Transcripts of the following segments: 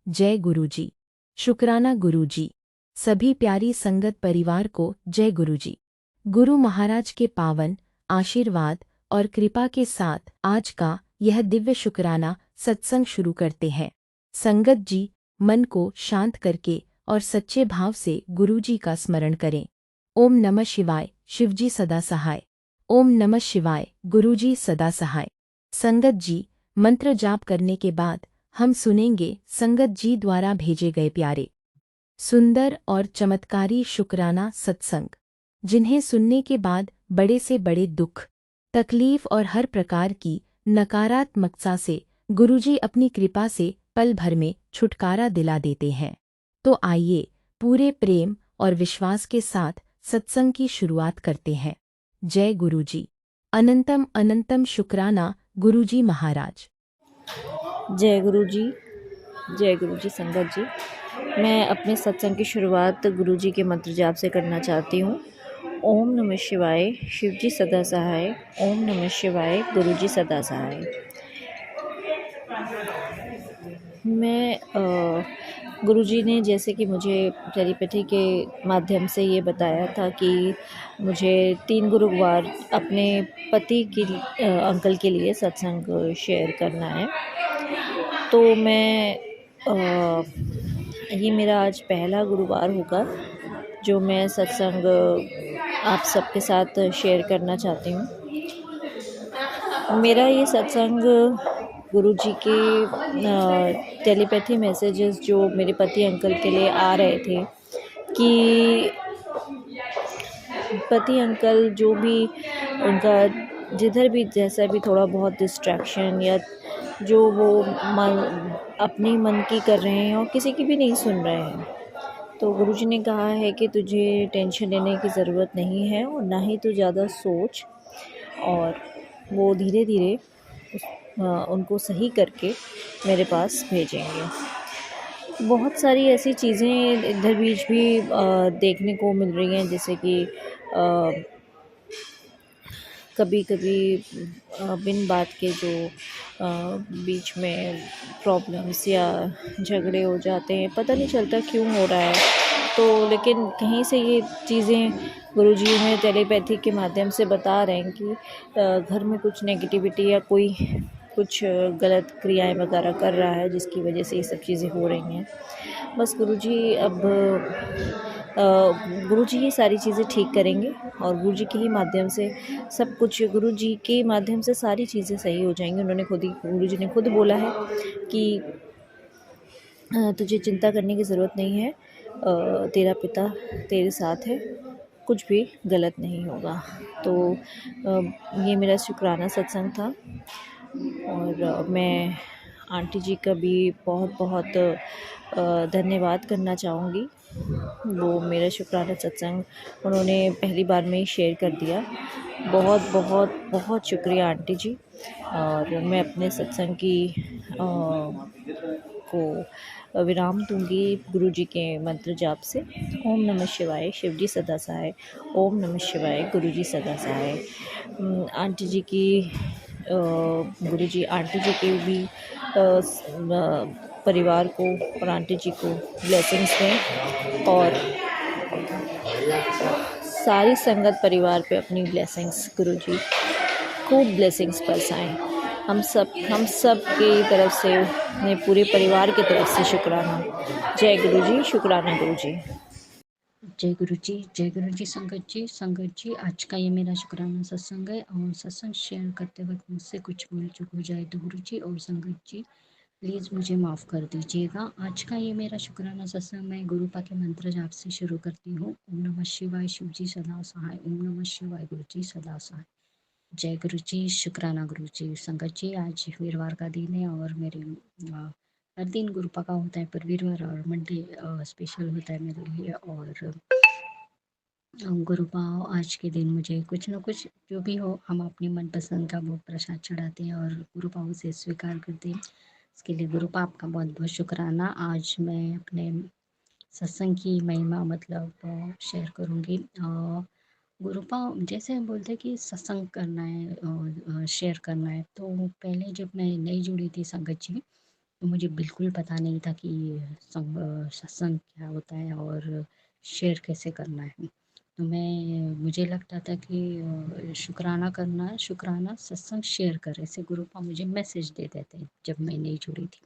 जय गुरुजी। शुक्राना गुरुजी। सभी प्यारी संगत परिवार को जय गुरुजी। गुरु महाराज के पावन आशीर्वाद और कृपा के साथ आज का यह दिव्य शुक्राना सत्संग शुरू करते हैं। संगत जी, मन को शांत करके और सच्चे भाव से गुरुजी का स्मरण करें। ओम नमः शिवाय, शिवजी सदा सहाय। ओम नमः शिवाय, गुरुजी सदा सहाय। संगत जी, मंत्र जाप करने के बाद हम सुनेंगे संगत जी द्वारा भेजे गए प्यारे, सुंदर और चमत्कारी शुक्राना सत्संग, जिन्हें सुनने के बाद बड़े से बड़े दुख, तकलीफ और हर प्रकार की नकारात्मकता से गुरुजी अपनी कृपा से पल भर में छुटकारा दिला देते हैं। तो आइए पूरे प्रेम और विश्वास के साथ सत्संग की शुरुआत करते हैं। जय गुरुजी। अनंतम अनंतम शुक्राना गुरुजी महाराज। जय गुरु जी। जय गुरु जी। संगत जी, मैं अपने सत्संग की शुरुआत गुरु जी के मंत्र जाप से करना चाहती हूँ। ओम नमः शिवाय, शिव जी सदा सहाय। ओम नमः शिवाय, गुरु जी सदा सहाय। मैं गुरु जी ने जैसे कि मुझे टेलीपैथी के माध्यम से ये बताया था कि मुझे 3 गुरुवार अपने पति की अंकल के लिए सत्संग शेयर करना है। तो मैं ये मेरा आज पहला गुरुवार होगा जो मैं सत्संग आप सबके साथ शेयर करना चाहती हूँ। मेरा ये सत्संग गुरु जी के टेलीपैथी मैसेजेस जो मेरे पति अंकल के लिए आ रहे थे कि पति अंकल जो भी उनका जिधर भी जैसा भी थोड़ा बहुत डिस्ट्रैक्शन या जो वो अपनी मन की कर रहे हैं और किसी की भी नहीं सुन रहे हैं, तो गुरुजी ने कहा है कि तुझे टेंशन लेने की ज़रूरत नहीं है और ना ही तू ज़्यादा सोच, और वो धीरे धीरे उनको सही करके मेरे पास भेजेंगे। बहुत सारी ऐसी चीज़ें इधर बीच भी देखने को मिल रही हैं, जैसे कि कभी कभी बिन बात के जो बीच में प्रॉब्लम्स या झगड़े हो जाते हैं, पता नहीं चलता क्यों हो रहा है। तो लेकिन कहीं से ये चीज़ें गुरुजी हमें टेलीपैथी के माध्यम से बता रहे हैं कि घर में कुछ नेगेटिविटी या कोई कुछ गलत क्रियाएं वगैरह कर रहा है, जिसकी वजह से ये सब चीज़ें हो रही हैं। बस गुरुजी अब गुरुजी ही सारी चीज़ें ठीक करेंगे और गुरुजी के ही माध्यम से सब कुछ, गुरुजी के माध्यम से सारी चीज़ें सही हो जाएंगी। उन्होंने खुद ही, गुरुजी ने खुद बोला है कि तुझे चिंता करने की ज़रूरत नहीं है, तेरा पिता तेरे साथ है, कुछ भी गलत नहीं होगा। तो ये मेरा शुक्राना सत्संग था और मैं आंटी जी का भी बहुत बहुत धन्यवाद करना चाहूँगी। वो मेरा शुक्राना सत्संग उन्होंने पहली बार में ही शेयर कर दिया। बहुत बहुत बहुत शुक्रिया आंटी जी। और मैं अपने सत्संग की को विराम दूंगी गुरु जी के मंत्र जाप से। ओम नमः शिवाय, शिव जी सदा सहाय। ओम नमः शिवाय, गुरु जी सदा सहाय। आंटी जी की गुरु जी आंटी जी के भी परिवार को और आंटी जी को ब्लेसिंग्स दें और सारी संगत परिवार पे अपनी ब्लेसिंग्स गुरुजी खूब ब्लेसिंग्स बरसाएं। हम सब की तरफ से, अपने पूरे परिवार की तरफ से शुक्राना। जय गुरुजी। शुक्राना गुरुजी। जय गुरु जी। जय गुरु जी। संगत जी, आज का ये मेरा शुक्राना सत्संग है और सत्संग शेयर करते वक्त मुझसे कुछ भूल चूक हो जाए तो गुरु जी और संगत जी प्लीज़ मुझे माफ़ कर दीजिएगा। आज का ये मेरा शुक्राना सत्संग मैं गुरुपा के मंत्र जाप से शुरू करती हूँ। ओम नमः शिवाय, शिव जी सदा सहाय। ओम नमः शिवाय, गुरु जी सदा सहाय। जय गुरु जी। शुक्राना गुरु जी। संगत जी, आज वीरवार का दिन है और मेरे हर दिन गुरुपा का होता है, पर वीरवार और मंडे स्पेशल होता है मेरे लिए। और गुरुपा आज के दिन मुझे कुछ न कुछ जो भी हो, हम अपने मनपसंद का भोग प्रसाद चढ़ाते हैं और गुरुपा उसे स्वीकार करते हैं। इसके लिए गुरुपा आपका बहुत बहुत शुक्राना। आज मैं अपने सत्संग की महिमा मतलब शेयर करूँगी। गुरुपा जैसे हम बोलते हैं कि सत्संग करना है और शेयर करना है, तो पहले जब मैं नई जुड़ी थी संगत जी, तो मुझे बिल्कुल पता नहीं था कि सत्संग क्या होता है और शेयर कैसे करना है। तो मुझे लगता था कि शुक्राना करना है, शुक्राना सत्संग शेयर कर, ऐसे ग्रुप मुझे मैसेज दे देते जब मैं नहीं जुड़ी थी।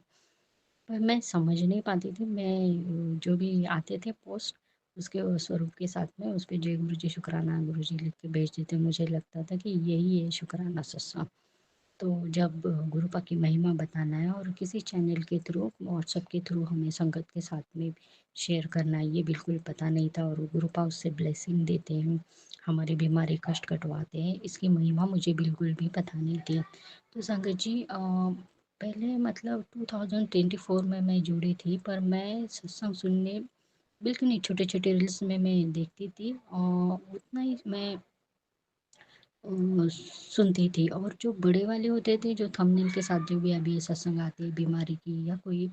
पर मैं समझ नहीं पाती थी, मैं जो भी आते थे पोस्ट उसके स्वरूप के साथ में उस पे जय गुरु जी शुक्राना गुरु जी लिख के भेज देते, मुझे लगता था कि यही है शुक्राना सत्संग। तो जब गुरुपा की महिमा बताना है और किसी चैनल के थ्रू व्हाट्सएप के थ्रू हमें संगत के साथ में शेयर करना है, ये बिल्कुल पता नहीं था। और गुरुपा उससे ब्लेसिंग देते हैं, हमारी बीमारी कष्ट कटवाते हैं, इसकी महिमा मुझे बिल्कुल भी पता नहीं थी। तो संगत जी पहले मतलब 2024 में मैं जुड़ी थी, पर मैं सत्संग सुनने बिल्कुल नहीं, छोटे छोटे रील्स में मैं देखती थी और उतना ही मैं सुनती थी। और जो बड़े वाले होते थे जो थंबनेल के साथ जो भी अभी सत्संग आते बीमारी की या कोई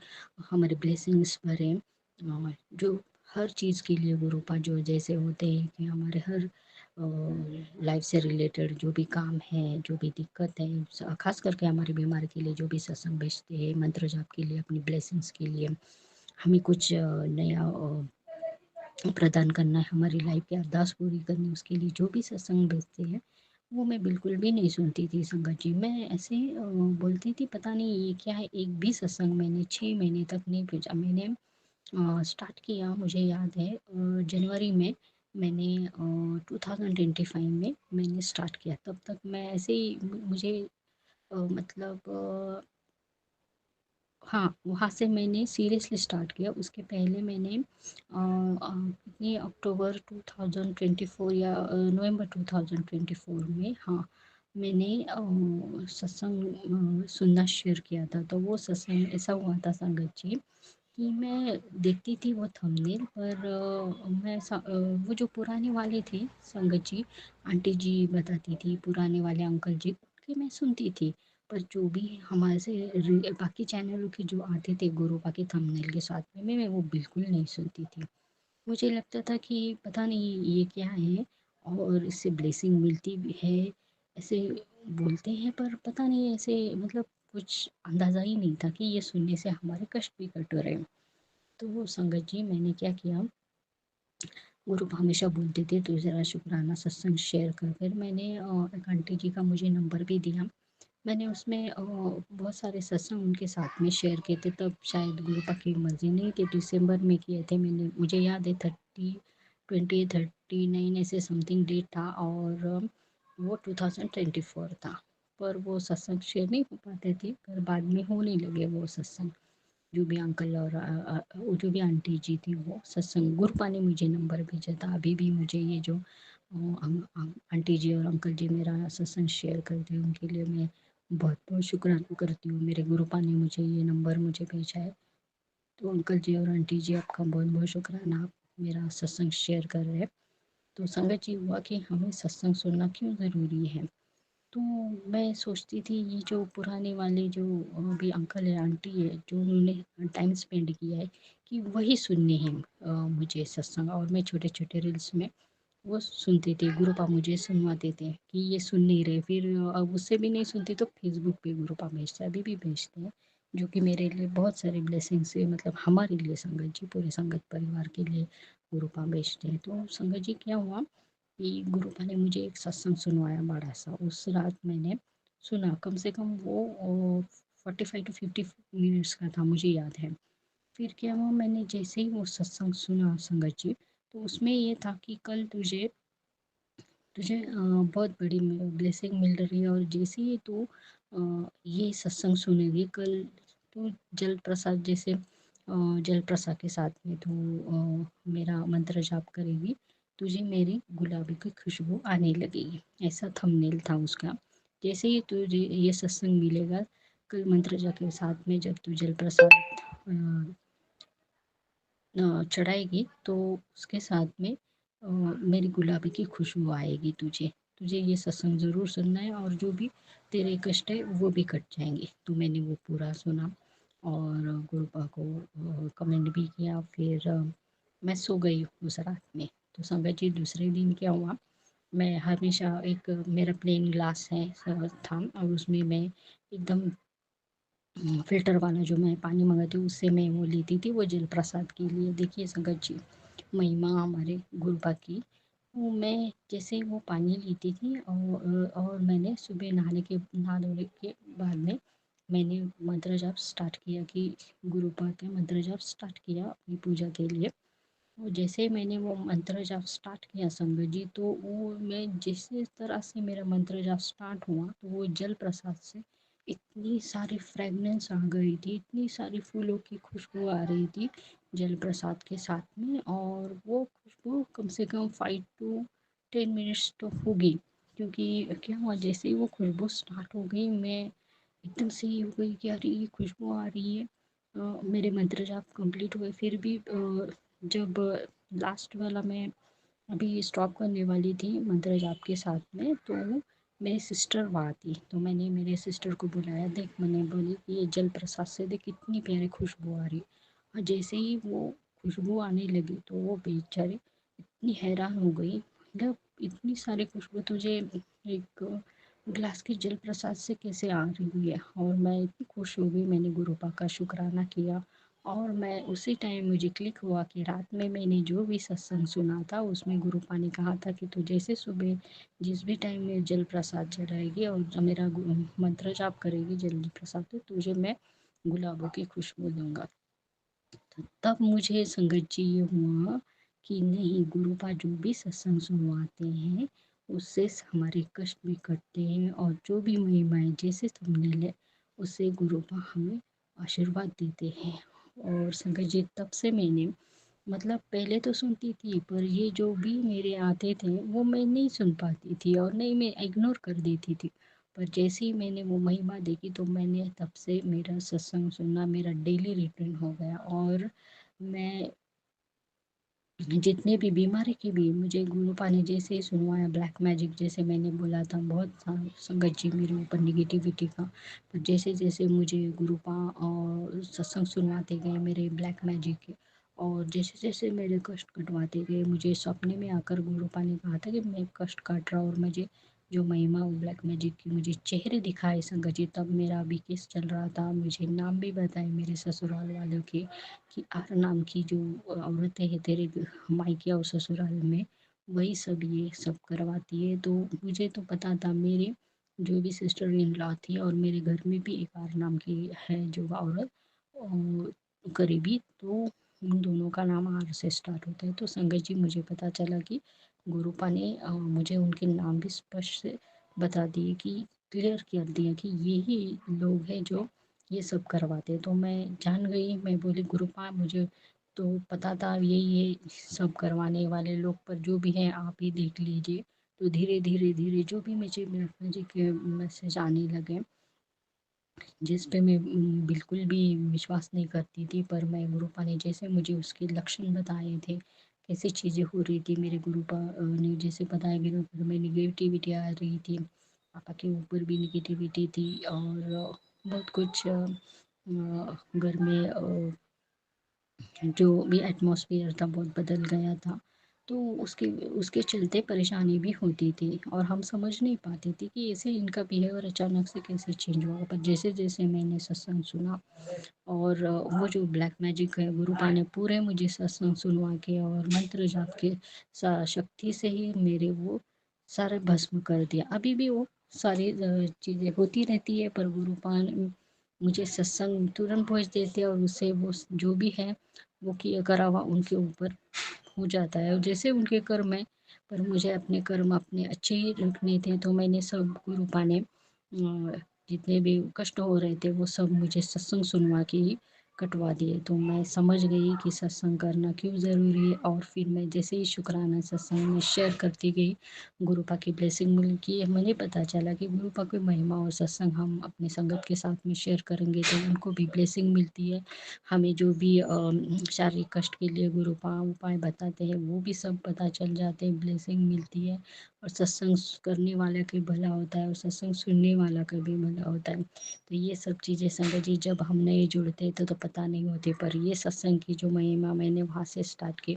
हमारे ब्लेसिंग्स भरे, जो हर चीज़ के लिए गुरुपा जो जैसे होते हैं कि हमारे हर लाइफ से रिलेटेड जो भी काम है, जो भी दिक्कत है, खास करके हमारी बीमारी के लिए जो भी सत्संग भेजते हैं, मंत्र जाप के लिए, अपनी ब्लेसिंग्स के लिए, हमें कुछ नया प्रदान करना है, हमारी लाइफ की अरदास पूरी करनी, उसके लिए जो भी सत्संग भेजते हैं वो मैं बिल्कुल भी नहीं सुनती थी संगत जी। मैं ऐसे बोलती थी पता नहीं ये क्या है, एक भी सत्संग मैंने 6 महीने तक नहीं भेजा। मैंने स्टार्ट किया, मुझे याद है जनवरी में मैंने 2025 में मैंने स्टार्ट किया। तब तक मैं ऐसे ही मुझे मतलब हाँ, वहाँ से मैंने सीरियसली स्टार्ट किया। उसके पहले मैंने कितनी अक्टूबर 2024 या नवंबर 2024 में, हाँ, मैंने सत्संग सुनना शुरू किया था। तो वो सत्संग ऐसा हुआ था संगत जी कि मैं देखती थी वो थंबनेल पर वो जो पुराने वाले थे संगत जी, आंटी जी बताती थी, पुराने वाले अंकल जी उनके मैं सुनती थी। पर जो भी हमारे से बाकी चैनलों के जो आते थे गुरुपा के थंबनेल के साथ में मैं वो बिल्कुल नहीं सुनती थी। मुझे लगता था कि पता नहीं ये क्या है और इससे ब्लेसिंग मिलती भी है, ऐसे बोलते हैं, पर पता नहीं ऐसे मतलब कुछ अंदाज़ा ही नहीं था कि ये सुनने से हमारे कष्ट भी कट रहे हैं। तो संगत जी मैंने क्या किया, गुरु हमेशा बोलते थे तो ज़रा शुक्राना सत्संग शेयर कर। फिर मैंने एक आंटी जी का मुझे नंबर भी दिया, मैंने उसमें बहुत सारे सत्संग उनके साथ में शेयर किए थे। तब शायद गुरुपा की मर्जी नहीं थी, दिसंबर में किए थे मैंने, मुझे याद है 39 ऐसे समथिंग डेट था और वो 2024 था। पर वो सत्संग शेयर नहीं हो पाते थे, पर बाद में होने लगे वो सत्संग। जो भी अंकल और वो जो भी आंटी जी थी वो सत्संग गुरुपा ने मुझे नंबर भेजा था। अभी भी मुझे ये जो आंटी जी और अंकल जी मेरा सत्संग शेयर करते हैं उनके लिए मैं बहुत बहुत शुक्राना करती हूँ। मेरे गुरुपा ने मुझे ये नंबर मुझे भेजा है। तो अंकल जी और आंटी जी आपका बहुत बहुत शुक्राना, आप मेरा सत्संग शेयर कर रहे हैं। तो संगत जी हुआ कि हमें सत्संग सुनना क्यों ज़रूरी है। तो मैं सोचती थी ये जो पुराने वाले जो भी अंकल है आंटी है जो उन्होंने टाइम स्पेंड किया है कि वही सुनने हैं मुझे सत्संग। और मैं छोटे छोटे रील्स में वो सुनते थे, गुरुपा मुझे सुनवाते थे कि ये सुन नहीं रहे। फिर अब उससे भी नहीं सुनती तो फेसबुक पे गुरुपा भेजते, अभी भी भेजते हैं, जो कि मेरे लिए बहुत सारे ब्लेसिंग से, मतलब हमारे लिए संगत जी पूरे संगत परिवार के लिए गुरुपा भेजते हैं। तो संगत जी क्या हुआ कि गुरुपा ने मुझे एक सत्संग सुनवाया बड़ा सा। उस रात मैंने सुना, कम से कम वो 45 to 50 मिनट्स का था मुझे याद है। फिर क्या हुआ, मैंने जैसे ही वो सत्संग सुना संगत जी, तो उसमें ये था कि कल तुझे तुझे बहुत बड़ी ब्लेसिंग मिल रही है और जैसे ही तू ये सत्संग सुनेगी कल, तू जल प्रसाद जैसे जल प्रसाद के साथ में तू मेरा मंत्र जाप करेगी, तुझे मेरी गुलाबी की खुशबू आने लगेगी, ऐसा थंबनेल था उसका। जैसे ही तुझे ये सत्संग मिलेगा कल मंत्र जाप के साथ में, जब तू जल प्रसाद चढ़ाएगी तो उसके साथ में मेरी गुलाबी की खुशबू आएगी तुझे, तुझे ये सत्संग ज़रूर सुनना है और जो भी तेरे कष्ट है वो भी कट जाएंगे। तो मैंने वो पूरा सुना और गुरुपा को कमेंट भी किया। फिर मैं सो गई उस रात में। तो संगत जी दूसरे दिन क्या हुआ, मैं हमेशा एक मेरा प्लेन ग्लास है था और उसमें मैं एकदम फ़िल्टर वाला जो मैं पानी मंगाती हूँ उससे मैं वो लेती थी वो जल प्रसाद के लिए। देखिए संगत जी, महिमा हमारे गुरुपा की। तो मैं जैसे वो पानी लेती थी और मैंने सुबह नहा धोने के बाद में मैंने मंत्र जाप स्टार्ट किया कि गुरुपा के मंत्र जाप स्टार्ट किया अपनी पूजा के लिए। और जैसे मैंने वो मंत्र जाप स्टार्ट किया संगत जी, तो वो मैं जिस तरह से मेरा मंत्र जाप स्टार्ट हुआ तो वो जल प्रसाद से इतनी सारी फ्रेगनेंस आ गई थी, इतनी सारी फूलों की खुशबू आ रही थी जल प्रसाद के साथ में। और वो खुशबू कम से कम 5 to 10 मिनट्स तो होगी, क्योंकि क्या हुआ जैसे ही वो खुशबू स्टार्ट हो गई मैं एकदम से ये हो गई कि अरे ये खुशबू आ रही है। मेरे मंत्र जाप कंप्लीट हुए, फिर भी जब लास्ट वाला मैं अभी स्टॉप करने वाली थी मंत्र जाप के साथ में, तो मेरी सिस्टर वहाँ थी। तो मैंने मेरे सिस्टर को बुलाया, देख मैंने बोली कि ये जल प्रसाद से देख कितनी प्यारी खुशबू आ रही। और जैसे ही वो खुशबू आने लगी तो वो बेचारी इतनी हैरान हो गई, मतलब इतनी सारी खुशबू तुझे एक ग्लास की जल प्रसाद से कैसे आ रही है। और मैं इतनी खुश हो गई, मैंने गुरुपा का शुक्राना किया। और मैं उसी टाइम मुझे क्लिक हुआ कि रात में मैंने जो भी सत्संग सुना था उसमें गुरुपा ने कहा था कि तू जैसे सुबह जिस भी टाइम में जल प्रसाद चढ़ाएगी और जब मेरा मंत्र जाप करेगी जल प्रसाद, तो तुझे मैं गुलाबों की खुशबू दूंगा। तब मुझे संगत जी ये हुआ कि नहीं, गुरुपा जो भी सत्संग सुनवाते हैं उससे हमारे कष्ट भी कटते हैं, और जो भी महिमाएं जैसे तुमने ले उससे गुरुपा हमें आशीर्वाद देते हैं। और संगत जी तब से मैंने, मतलब पहले तो सुनती थी पर ये जो भी मेरे आते थे वो मैं नहीं सुन पाती थी और नहीं, मैं इग्नोर कर देती थी। पर जैसे ही मैंने वो महिमा देखी तो मैंने तब से मेरा सत्संग सुनना मेरा डेली रूटीन हो गया। और मैं जितने भी बीमारी की भी मुझे गुरुपा ने जैसे ही सुनवाया, ब्लैक मैजिक जैसे मैंने बोला था बहुत संगत जी मेरे ऊपर निगेटिविटी का, पर जैसे जैसे मुझे गुरुपा और सत्संग सुनवाते गए मेरे ब्लैक मैजिक के, और जैसे जैसे मेरे कष्ट कटवाते गए, मुझे सपने में आकर गुरुपा ने कहा था कि मैं कष्ट काट रहा हूँ, और मुझे जो महिमा ब्लैक मैजिक की मुझे चेहरे दिखाए संगत जी। तब मेरा भी केस चल रहा था, मुझे नाम भी बताए मेरे ससुराल वालों के कि आर नाम की जो औरतें हैं तेरे मायके और ससुराल में, वही सब ये सब करवाती है। तो मुझे तो पता था, मेरे जो भी सिस्टर इन लॉ थी और मेरे घर में भी एक आर नाम की है जो औरत करीबी, तो उन दोनों का नाम आर से स्टार्ट होता है। तो संगत जी मुझे पता चला कि गुरुपा ने मुझे उनके नाम भी स्पष्ट से बता दिए कि क्लियर कर दिया कि यही लोग हैं जो ये सब करवाते। तो मैं जान गई, मैं बोली गुरुपा मुझे तो पता था यही है सब करवाने वाले लोग, पर जो भी है आप ही देख लीजिए। तो धीरे धीरे धीरे जो भी मुझे के मैसेज आने लगे जिस पे मैं बिल्कुल भी विश्वास नहीं करती थी, पर मैं गुरुपा ने जैसे मुझे उसके लक्षण बताए थे, कैसी चीज़ें हो रही थी, मेरे गुरुपा ने जैसे बताया मेरे ऊपर में निगेटिविटी आ रही थी, पापा के ऊपर भी निगेटिविटी थी, और बहुत कुछ घर में जो भी एटमॉस्फेयर था बहुत बदल गया था। तो उसके उसके चलते परेशानी भी होती थी, और हम समझ नहीं पाते थे कि ऐसे इनका बिहेवियर अचानक से कैसे चेंज हुआ। पर जैसे जैसे मैंने सत्संग सुना और वो जो ब्लैक मैजिक है गुरुपा ने पूरे मुझे सत्संग सुनवा के और मंत्र जाप के शक्ति से ही मेरे वो सारे भस्म कर दिया। अभी भी वो सारी चीज़ें होती रहती है, पर गुरुपा मुझे सत्संग तुरंत पहुँच देते हैं, और उससे वो जो भी है वो किया करा हुआ उनके ऊपर हो जाता है। और जैसे उनके कर्म है, पर मुझे अपने कर्म अपने अच्छे ही रखने थे, तो मैंने सब गुरुपा ने जितने भी कष्ट हो रहे थे वो सब मुझे सत्संग सुनवा के ही कटवा दिए। तो मैं समझ गई कि सत्संग करना क्यों ज़रूरी है, और फिर मैं जैसे ही शुक्राना सत्संग में शेयर करती गई, गुरुपा की ब्लेसिंग मिली। मुझे पता चला कि गुरुपा की महिमा और सत्संग हम अपने संगत के साथ में शेयर करेंगे तो उनको भी ब्लेसिंग मिलती है। हमें जो भी शारीरिक कष्ट के लिए गुरुपा उपाय बताते हैं वो भी सब पता चल जाते हैं, ब्लेसिंग मिलती है। और सत्संग करने वाले का भला होता है और सत्संग सुनने वाला का भी भला होता है। तो ये सब चीज़ें संगत जी जब हम नहीं जुड़ते तो पता नहीं होती, पर ये सत्संग की जो महिमा मैंने वहाँ से स्टार्ट की,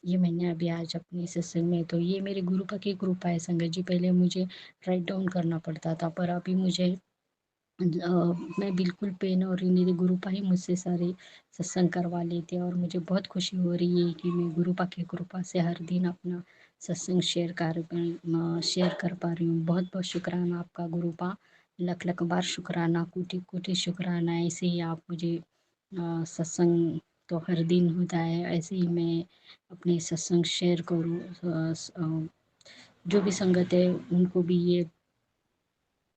ये मैंने अभी आज अपने सत्संग में, तो ये मेरे गुरुपा की कृपा है संगत जी। पहले मुझे राइट डाउन करना पड़ता था, पर अभी मुझे मैं बिल्कुल पेन और मेरे गुरुपा ही मुझसे सारे सत्संग करवा लेते, और मुझे बहुत खुशी हो रही है कि मैं गुरुपा की कृपा से हर दिन अपना सत्संग शेयर कर पा रही हूँ। बहुत बहुत शुक्राना आपका गुरुपा, लख लख बार शुक्राना, कोटि कोटि शुक्राना। ऐसे ही आप मुझे सत्संग तो हर दिन होता है, ऐसे ही मैं अपने सत्संग शेयर करूँ। जो भी संगत है उनको भी ये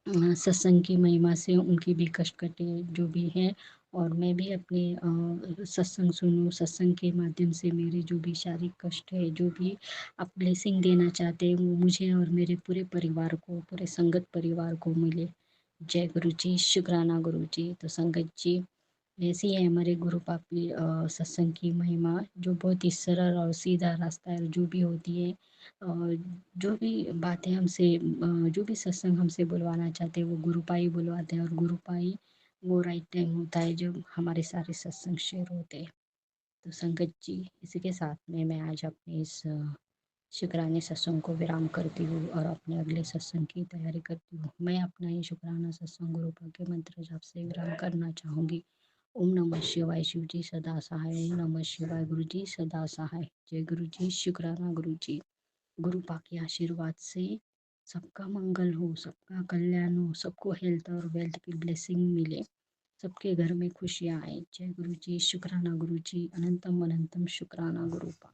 सत्संग की महिमा से उनकी भी कष्ट कटे जो भी हैं, और मैं भी अपने सत्संग सुनूं, सत्संग के माध्यम से मेरे जो भी शारीरिक कष्ट है, जो भी आप ब्लेसिंग देना चाहते हैं वो मुझे और मेरे पूरे परिवार को, पूरे संगत परिवार को मिले। जय गुरु जी, शुक्राना गुरु जी। तो संगत जी, ऐसे ही है हमारे गुरु पापी सत्संग की महिमा, जो बहुत ही सरल और सीधा रास्ता है, जो भी होती है जो भी बातें हमसे जो भी सत्संग हमसे बुलवाना चाहते हैं वो गुरुपा ही बुलवाते हैं, और गुरुपा ही वो राइट टाइम होता है जब हमारे सारे सत्संग शेयर होते हैं। तो संगत जी, इसी के साथ में मैं आज अपने इस शुक्राने सत्संग को विराम करती हूँ और अपने अगले सत्संग की तैयारी करती हूँ। मैं अपना ये शुक्राना सत्संग गुरुपा के मंत्र जाप से विराम करना चाहूँगी। ओम नमः शिवाय, शिव जी सदा सहाय। ओम नमः शिवाय, गुरु जी सदा सहाय। जय गुरु जी, शुक्राना गुरु जी। गुरुपा के आशीर्वाद से सबका मंगल हो, सबका कल्याण हो, सबको हेल्थ और वेल्थ की ब्लेसिंग मिले, सबके घर में खुशियाँ आए। जय गुरु जी, शुक्राना गुरु जी, अनंतम अनंतम शुक्राना गुरुपा।